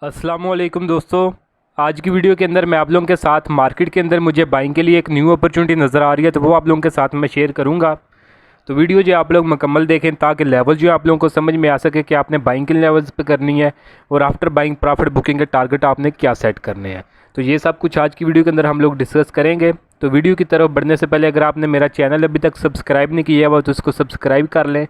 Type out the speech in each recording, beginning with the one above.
अस्सलामुअलैकुम दोस्तों। आज की वीडियो के अंदर मैं आप लोगों के साथ मार्केट के अंदर मुझे बाइंग के लिए एक न्यू अपॉर्चुनिटी नज़र आ रही है, तो वो आप लोगों के साथ मैं शेयर करूंगा। तो वीडियो जो आप लोग मुकम्मल देखें ताकि लेवल जो आप लोगों को समझ में आ सके कि आपने बाइंग किन लेवल्स पे करनी है और आफ्टर बाइंग प्रॉफिट बुकिंग के टारगेट आपने क्या सेट करने हैं। तो ये सब कुछ आज की वीडियो के अंदर हम लोग डिस्कस करेंगे। तो वीडियो की तरफ बढ़ने से पहले अगर आपने मेरा चैनल अभी तक सब्सक्राइब नहीं किया हुआ तो उसको सब्सक्राइब कर लें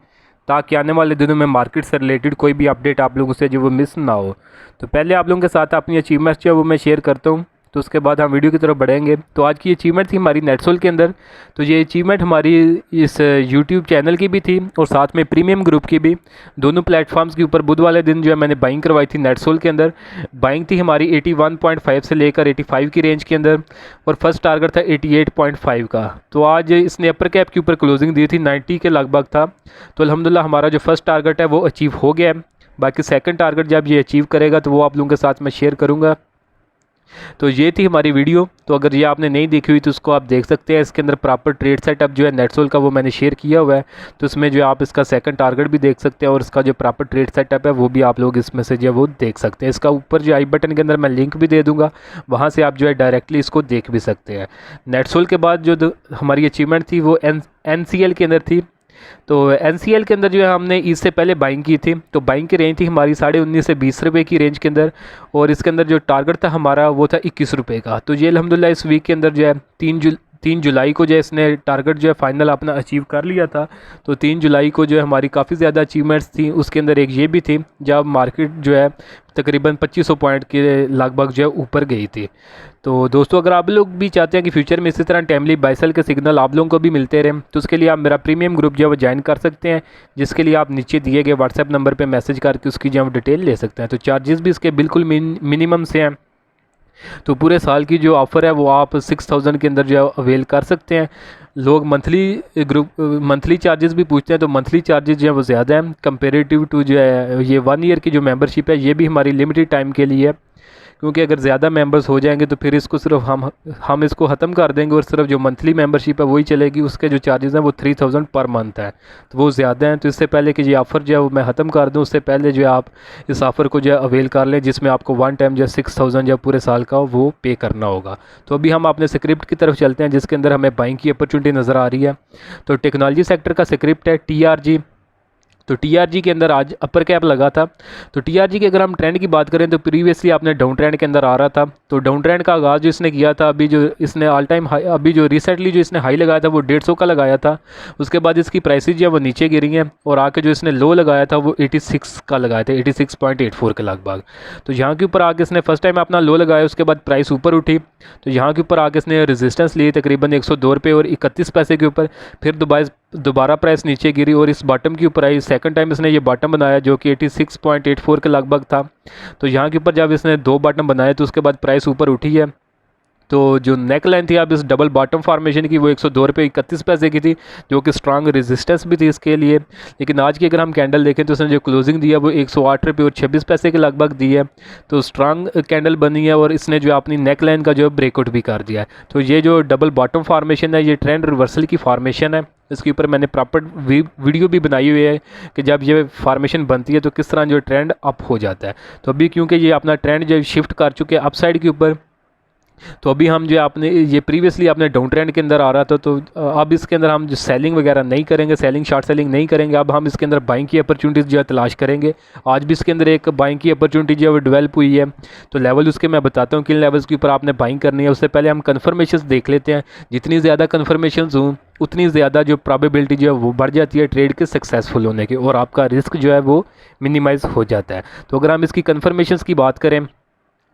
ताकि आने वाले दिनों में मार्केट से रिलेटेड कोई भी अपडेट आप लोगों से जो वो मिस ना हो। तो पहले आप लोगों के साथ अपनी अचीवमेंट्स जो है वो मैं शेयर करता हूँ, तो उसके बाद हम वीडियो की तरफ बढ़ेंगे। तो आज की अचीवमेंट थी हमारी नेटसोल के अंदर। तो ये अचीवमेंट हमारी इस यूट्यूब चैनल की भी थी और साथ में प्रीमियम ग्रुप की भी। दोनों प्लेटफॉर्म्स के ऊपर बुध वाले दिन जो है मैंने बाइंग करवाई थी नेटसोल के अंदर। बाइंग थी हमारी 81.5 से लेकर 85 की रेंज के अंदर और फर्स्ट टारगेट था 88.5 का। तो आज इसने अपर कैप के ऊपर क्लोजिंग दी थी, 90 के लगभग था। तो अल्हम्दुलिल्लाह हमारा जो फर्स्ट टारगेट है वो अचीव हो गया है। बाकी सेकंड टारगेट जब ये अचीव करेगा तो वो आप लोगों के साथ मैं शेयर करूंगा। तो ये थी हमारी वीडियो। तो अगर ये आपने नहीं देखी हुई तो उसको आप देख सकते हैं। इसके अंदर प्रॉपर ट्रेड सेटअप जो है नेटसोल का वो मैंने शेयर किया हुआ है। तो इसमें जो आप इसका सेकंड टारगेट भी देख सकते हैं और इसका जो प्रॉपर ट्रेड सेटअप है वो भी आप लोग इसमें से जो है वो देख सकते हैं। इसका ऊपर जो आई बटन के अंदर मैं लिंक भी दे दूँगा, वहाँ से आप जो है डायरेक्टली इसको देख भी सकते हैं। नेटसोल के बाद जो हमारी अचीवमेंट थी वो NCL के अंदर थी। तो NCL के अंदर जो है हमने इससे पहले बाइंग की थी। तो बाइंग की रेंज थी हमारी 19.5 से 20 रुपये की रेंज के अंदर और इसके अंदर जो टारगेट था हमारा वो था 21 रुपये का। तो ये अल्हम्दुलिल्लाह इस वीक के अंदर जो है 3 जुलाई को जो है इसने टारगेट जो है फाइनल अपना अचीव कर लिया था। तो 3 जुलाई को जो है हमारी काफ़ी ज़्यादा अचीवमेंट्स थी। उसके अंदर एक ये भी थी जब मार्केट जो है तकरीबन 2500 पॉइंट के लगभग जो है ऊपर गई थी। तो दोस्तों अगर आप लोग भी चाहते हैं कि फ्यूचर में इसी तरह टाइमली बाय सेल के सिग्नल आप लोगों को भी मिलते रहें तो उसके लिए आप मेरा प्रीमियम ग्रुप जो है वो ज्वाइन कर सकते हैं, जिसके लिए आप नीचे दिए गए व्हाट्सएप नंबर पे मैसेज करके उसकी जो है डिटेल ले सकते हैं। तो चार्जेस भी इसके बिल्कुल मिनिमम से हैं। तो पूरे साल की जो ऑफ़र है वो आप 6000 के अंदर जो है अवेल कर सकते हैं। लोग मंथली चार्जेस भी पूछते हैं, तो मंथली चार्जेस जो है वो ज़्यादा हैं कंपेरेटिव टू जो है ये 1 ईयर की जो मेंबरशिप है ये भी हमारी लिमिटेड टाइम के लिए है। क्योंकि अगर ज़्यादा मेंबर्स हो जाएंगे तो फिर इसको सिर्फ हम इसको ख़त्म कर देंगे और सिर्फ जो मंथली मेंबरशिप है वही चलेगी। उसके जो चार्जेस हैं वो 3000 पर मंथ है, तो वो ज़्यादा हैं। तो इससे पहले कि ये ऑफ़र जो है वो मैं ख़त्म कर दूं उससे पहले जो है आप इस ऑफ़र को जो है अवेल कर लें, जिसमें आपको वन टाइम जो 6000 जो पूरे साल का वो पे करना होगा। तो अभी हम अपने स्क्रिप्ट की तरफ चलते हैं जिसके अंदर हमें बाइंग की अपॉर्चुनिटी नज़र आ रही है। तो टेक्नोलॉजी सेक्टर का स्क्रिप्ट है TRG। तो TRG के अंदर आज अपर कैप लगा था। तो TRG के अगर हम ट्रेंड की बात करें तो प्रीवियसली आपने डाउन ट्रेंड के अंदर आ रहा था। तो डाउन ट्रेंड का आगाज़ जो इसने किया था, अभी जो इसने ऑल टाइम हाई, अभी जो रिसेंटली जो इसने हाई लगाया था वो 150 का लगाया था। उसके बाद इसकी प्राइसेज जो है वो नीचे गिरी हैं और आके जो इसने लो लगाया था वो 86 का लगाया था, 86.84 के लगभग। तो यहाँ के ऊपर आके इसने फर्स्ट टाइम अपना लो लगाया, उसके बाद प्राइस ऊपर उठी। तो यहाँ के ऊपर आके इसने रेजिस्टेंस ली तकरीबन 102 रुपये और 31 पैसे के ऊपर। फिर दोबारा प्राइस नीचे गिरी और इस बॉटम के ऊपर आई। सेकंड टाइम इसने ये बॉटम बनाया जो कि 86.84 के लगभग था। तो यहाँ के ऊपर जब इसने 2 बॉटम बनाए तो उसके बाद प्राइस ऊपर उठी है। तो जो नेक लाइन थी अब इस डबल बॉटम फॉर्मेशन की वो 102 रुपये 31 पैसे की थी, जो कि स्ट्रांग रेजिस्टेंस भी थी इसके लिए। लेकिन आज की अगर हम कैंडल देखें तो उसने जो क्लोजिंग दिया वो 108 रुपये और 26 पैसे के लगभग दी है। तो स्ट्रांग कैंडल बनी है और इसने जो अपनी नेक लाइन का जो ब्रेकआउट भी कर दिया है। तो ये जो डबल बॉटम फॉर्मेशन है ये ट्रेंड रिवर्सल की फॉर्मेशन है। इसके ऊपर मैंने प्रॉपर वीडियो भी बनाई हुई है कि जब ये फॉर्मेशन बनती है तो किस तरह जो ट्रेंड अप हो जाता है। तो अभी क्योंकि ये अपना ट्रेंड जो शिफ्ट कर चुके हैं अपसाइड के ऊपर, तो अभी हम जो आपने ये प्रीवियसली आपने डाउन ट्रेंड के अंदर आ रहा था, तो अब इसके अंदर हम जो सेलिंग वगैरह नहीं करेंगे, शॉर्ट सेलिंग नहीं करेंगे। अब हम इसके अंदर बाइंग की अपॉर्चुनिटीज़ जो है तलाश करेंगे। आज भी इसके अंदर एक बाइंग की अपॉर्चुनिटी जो है वो डेवलप हुई है। तो लेवल उसके मैं बताता हूँ किन लेवल्स के ऊपर आपने बाइंग करनी है। उससे पहले हम कन्फर्मेशन देख लेते हैं। जितनी ज़्यादा कन्फर्मेशन हों उतनी ज़्यादा जो प्रोबेबिलिटी जो है वो बढ़ जाती है ट्रेड के सक्सेसफुल होने की और आपका रिस्क जो है वो मिनिमाइज़ हो जाता है। तो अगर हम इसकी कन्फर्मेशन की बात करें,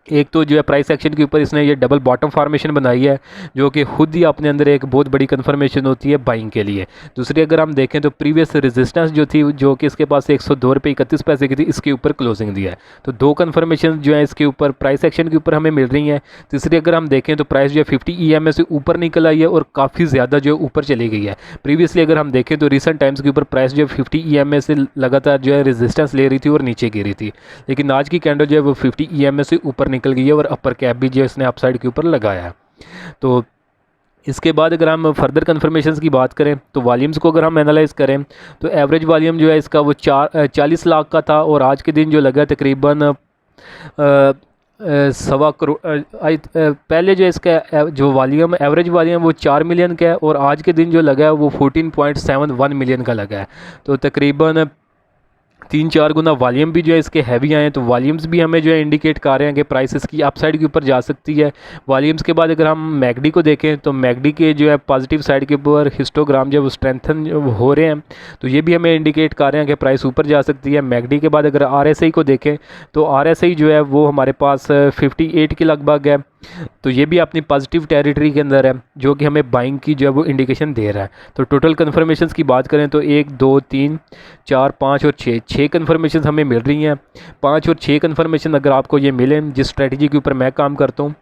एक तो जो है प्राइस एक्शन के ऊपर इसने ये डबल बॉटम फॉर्मेशन बनाई है जो कि खुद ही अपने अंदर एक बहुत बड़ी कन्फर्मेशन होती है बाइंग के लिए। दूसरी अगर हम देखें तो प्रीवियस रेजिस्टेंस जो थी जो कि इसके पास 102 रुपये 31 पैसे की थी, इसके ऊपर क्लोजिंग दिया है। तो 2 कन्फर्मेशन जो है इसके ऊपर प्राइस एक्शन के ऊपर हमें मिल रही हैं। तीसरी अगर हम देखें तो प्राइस जो है 50 EMA से ऊपर निकल आई है और काफ़ी ज़्यादा जो है ऊपर चली गई है। प्रीवियसली अगर हम देखें तो रिसेंट टाइम्स के ऊपर प्राइस जो है 50 EMA से लगातार जो है रेजिस्टेंस ले रही थी और नीचे गिरी थी। लेकिन आज की कैंडल जो है वो 50 EMA से ऊपर निकल गई है और अपर कैप भी जो इसने अपसाइड के ऊपर लगाया है। तो इसके बाद अगर हम फर्दर कन्फर्मेशंस की बात करें तो वॉल्यूम्स को अगर हम एनालाइज करें तो एवरेज वॉल्यूम जो है इसका वो 40 लाख का था और आज के दिन जो लगा तकरीबन सवा करोड़ पहले जो इसका जो वॉल्यूम एवरेज वॉल्यूम वो 4 मिलियन का है और आज के दिन जो लगा है वो 14.71 मिलियन का लगा है। तो तकरीबन 3-4 गुना वॉल्यूम भी जो है इसके हैवी आए हैं। तो वॉल्यूम्स भी हमें जो है इंडिकेट कर रहे हैं कि प्राइस इसकी अपसाइड के ऊपर जा सकती है। वॉल्यूम्स के बाद अगर हम मैकडी को देखें तो मैकडी के जो है पॉजिटिव साइड के ऊपर हिस्टोग्राम जो है वो स्ट्रेंथन हो रहे हैं, तो ये भी हमें इंडिकेट कर रहे हैं कि प्राइस ऊपर जा सकती है। मैकडी के बाद अगर आरएसआई को देखें तो आरएसआई जो है वो हमारे पास 58 के लगभग है, तो ये भी अपनी पॉजिटिव टेरिटरी के अंदर है, जो कि हमें बाइंग की जो है वो इंडिकेशन दे रहा है। तो टोटल कन्फर्मेशंस की बात करें तो 1 2 3 4 5 और 6 कन्फर्मेशन हमें मिल रही हैं। 5 और 6 कन्फर्मेशन अगर आपको ये मिलें जिस स्ट्रेटजी के ऊपर मैं काम करता हूँ,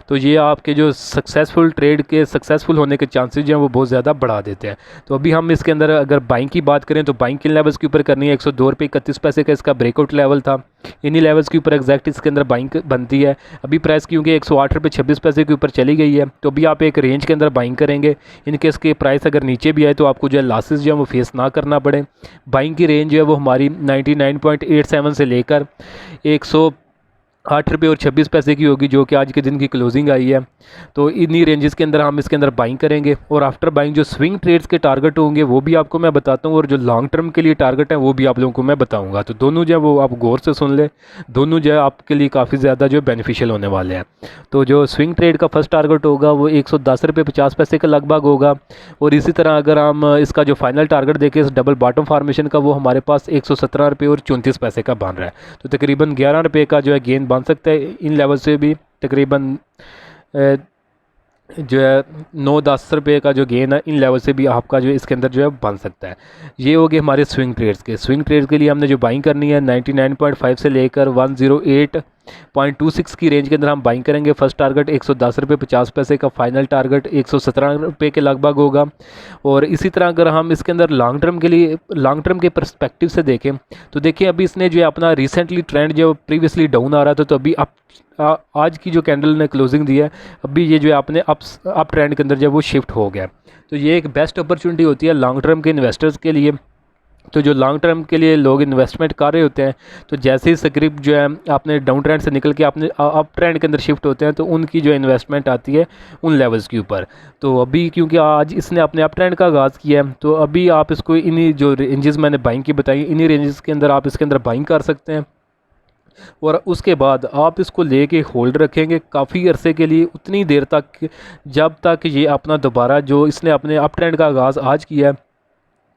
तो ये आपके जो सक्सेसफुल ट्रेड के सक्सेसफुल होने के चांसेस जो हैं वो बहुत ज़्यादा बढ़ा देते हैं। तो अभी हम इसके अंदर अगर बाइंग की बात करें तो बाइंग किन लेवल्स के ऊपर करनी है। 102 रुपये 31 पैसे का इसका ब्रेकआउट लेवल था, इन्हीं लेवल्स के ऊपर एग्जैक्ट इसके अंदर बाइंग बनती है। अभी प्राइस क्योंकि 108 रुपये 26 पैसे के ऊपर चली गई है, तो अभी आप एक रेंज के अंदर बाइंग करेंगे। इनकेस के प्राइस अगर नीचे भी आए तो आपको जो है लॉसेस जो है वो फेस ना करना पड़े। बाइंग की रेंज जो है वो हमारी 99.87 से लेकर 108 रुपये और 26 पैसे की होगी, जो कि आज के दिन की क्लोजिंग आई है। तो इन्हीं रेंजेस के अंदर हम इसके अंदर बाइंग करेंगे और आफ्टर बाइंग जो स्विंग ट्रेड्स के टारगेट होंगे वो भी आपको मैं बताता हूँ, और जो लॉन्ग टर्म के लिए टारगेट है वो भी आप लोगों को मैं बताऊँगा। तो दोनों जो है वो आप गौर से सुन ले, दोनों जो है आपके लिए काफ़ी ज़्यादा जो बेनिफिशियल होने वाले हैं। तो जो स्विंग ट्रेड का फर्स्ट टारगेट होगा वो 110 रुपये 50 पैसे के लगभग होगा, और इसी तरह अगर हम इसका जो फाइनल टारगेट देखें इस डबल बॉटम फार्मेशन का, वो हमारे पास 117 रुपये और 34 पैसे का बन रहा है। तो तकरीबन 11 रुपये का जो है गेन बन सकता है इन लेवल से भी। तकरीबन जो है 9-10 रुपये का जो गेन है इन लेवल से भी आपका जो इसके अंदर जो है बन सकता है। ये हो गए हमारे स्विंग ट्रेड्स के। स्विंग ट्रेड्स के लिए हमने जो बाइंग करनी है 99.5 से लेकर 108.26 की रेंज के अंदर हम बाइंग करेंगे। फर्स्ट टारगेट 110 रुपये 50 पैसे का, फाइनल टारगेट 117 रुपये के लगभग होगा। और इसी तरह अगर हम इसके अंदर लॉन्ग टर्म के लिए लॉन्ग टर्म के परस्पेक्टिव से देखें तो देखिए अभी इसने जो है अपना रिसेंटली ट्रेंड जो प्रीवियसली डाउन आ रहा था, तो अभी आज की जो कैंडल ने क्लोजिंग दी है, अभी ये जो है अपने अप ट्रेंड के अंदर जो है वो शिफ्ट हो गया। तो ये एक बेस्ट अपॉर्चुनिटी होती है लॉन्ग टर्म के इन्वेस्टर्स के लिए। तो जो लॉन्ग टर्म के लिए लोग इन्वेस्टमेंट कर रहे होते हैं, तो जैसे ही स्क्रिप्ट जो है आपने डाउन ट्रेंड से निकल के आपने अप ट्रेंड के अंदर शिफ्ट होते हैं, तो उनकी जो इन्वेस्टमेंट आती है उन लेवल्स के ऊपर। तो अभी क्योंकि आज इसने अपने अप ट्रेंड का आगाज़ किया है, तो अभी आप इसको इन्हीं जो रेंजेस मैंने बाइंग की बताई, इन्हीं रेंजेस के अंदर आप इसके अंदर बाइंग कर सकते हैं। और उसके बाद आप इसको लेके होल्ड रखेंगे काफ़ी अरसे के लिए, उतनी देर तक जब तक ये अपना दोबारा जो इसने अपने अप ट्रेंड का आगाज़ आज किया है,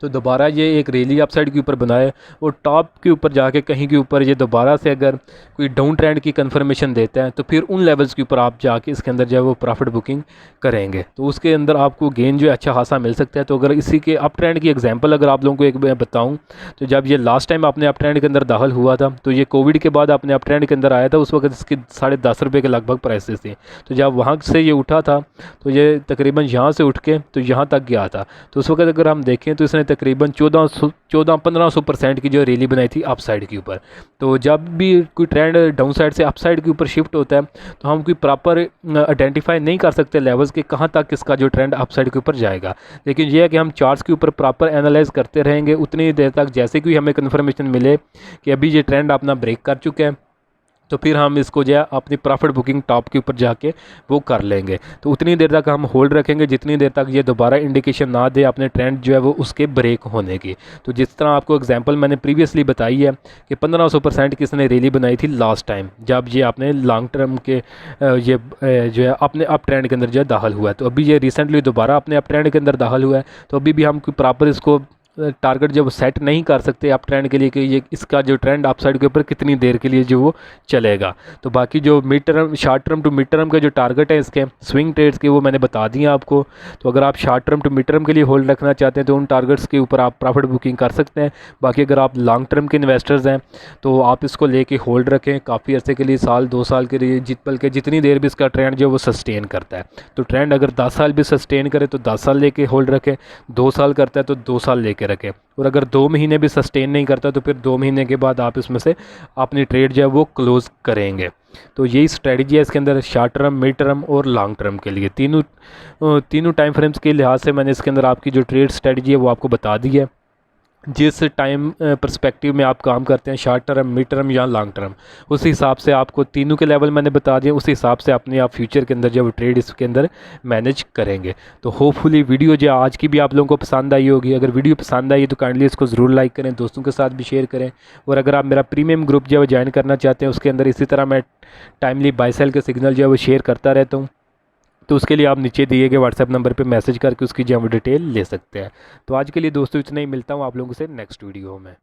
तो दोबारा ये एक रैली अपसाइड के ऊपर बनाए और टॉप के ऊपर जाके कहीं के ऊपर ये दोबारा से अगर कोई डाउन ट्रेंड की कंफर्मेशन देता है, तो फिर उन लेवल्स के ऊपर आप जाके इसके अंदर जो है वो प्रॉफिट बुकिंग करेंगे। तो उसके अंदर आपको गेन जो है अच्छा खासा मिल सकता है। तो अगर इसी के अप ट्रेंड की एग्जांपल अगर आप लोगों को एक मैं बताऊं, तो जब ये लास्ट टाइम अपने अप ट्रेंड के अंदर दाखिल हुआ था, तो ये कोविड के बाद अपने अप ट्रेंड के अंदर आया था। उस वक्त इसके 10.5 रुपये के लगभग प्राइसेस थे। तो जब वहाँ से ये उठा था, तो ये तकरीबन यहाँ से उठ के तो यहाँ तक गया था। तो उस वक्त अगर हम देखें तो इसने तकरीबन 1400-1500% की जो रैली बनाई थी अप साइड के ऊपर। तो जब भी कोई ट्रेंड डाउन साइड से अप साइड के ऊपर शिफ्ट होता है, तो हम कोई प्रॉपर आइडेंटिफाई नहीं कर सकते लेवल्स के कहाँ तक इसका जो ट्रेंड अप साइड के ऊपर जाएगा। लेकिन यह है कि हम चार्ट्स के ऊपर प्रॉपर एनालाइज करते रहेंगे उतनी देर तक जैसे कि हमें कन्फर्मेशन मिले कि अभी ये ट्रेंड अपना ब्रेक कर चुका है, तो फिर हम इसको जो है अपनी प्रॉफिट बुकिंग टॉप के ऊपर जाके वो कर लेंगे। तो उतनी देर तक हम होल्ड रखेंगे जितनी देर तक ये दोबारा इंडिकेशन ना दे अपने ट्रेंड जो है वो उसके ब्रेक होने की। तो जिस तरह आपको एग्जांपल मैंने प्रीवियसली बताई है कि 1500% की इसने रैली बनाई थी लास्ट टाइम, जब ये अपने लॉन्ग टर्म के ये जो है अपने अप ट्रेंड के अंदर जो है दाखिल हुआ है। तो अभी ये रिसेंटली दोबारा अपने अप ट्रेंड के अंदर दाखिल हुआ है। तो अभी भी हम कोई प्रॉपर इसको टारगेट जब सेट नहीं कर सकते अप ट्रेंड के लिए कि ये इसका जो ट्रेंड अप साइड के ऊपर कितनी देर के लिए जो वो चलेगा। तो बाकी जो mid term short term to mid term का जो टारगेट है इसके स्विंग ट्रेड्स के, वो मैंने बता दिए आपको। तो अगर आप short term to mid term के लिए होल्ड रखना चाहते हैं तो उन टारगेट्स के ऊपर आप प्रॉफिट बुकिंग कर सकते हैं। बाकी अगर आप लॉन्ग टर्म के इन्वेस्टर्स हैं तो आप इसको लेके होल्ड रखें काफ़ी अर्से के लिए, साल 2 साल के लिए, बल्कि जितनी देर भी इसका ट्रेंड जो वो सस्टेन करता है। तो ट्रेंड अगर 10 साल भी सस्टेन करे तो 10 साल लेके होल्ड रखें, 2 साल करता है तो 2 साल लेके रखें, और अगर 2 महीने भी सस्टेन नहीं करता तो फिर 2 महीने के बाद आप इसमें से अपनी ट्रेड जो है वो क्लोज़ करेंगे। तो यही स्ट्रेटजी है इसके अंदर शॉर्ट टर्म, मिड टर्म और लॉन्ग टर्म के लिए। तीनों टाइम फ्रेम्स के लिहाज से मैंने इसके अंदर आपकी जो ट्रेड स्ट्रेटजी है वो आपको बता दी है। जिस टाइम पर्सपेक्टिव में आप काम करते हैं, शॉर्ट टर्म, मिड टर्म या लॉन्ग टर्म, उस हिसाब से आपको तीनों के लेवल मैंने बता दिए, उस हिसाब से अपने आप फ्यूचर के अंदर जब ट्रेड इसके अंदर मैनेज करेंगे। तो होपफुली वीडियो जो आज की भी आप लोगों को पसंद आई होगी। अगर वीडियो पसंद आई तो काइंडली इसको ज़रूर लाइक करें, दोस्तों के साथ भी शेयर करें। और अगर आप मेरा प्रीमियम ग्रुप जो है ज्वाइन करना चाहते हैं, उसके अंदर इसी तरह मैं टाइमली बाय सेल के सिग्नल जो है वो शेयर करता रहता हूँ, तो उसके लिए आप नीचे दिए गए व्हाट्सएप नंबर पे मैसेज करके उसकी जो डिटेल ले सकते हैं। तो आज के लिए दोस्तों इतना ही, मिलता हूँ आप लोगों से नेक्स्ट वीडियो में।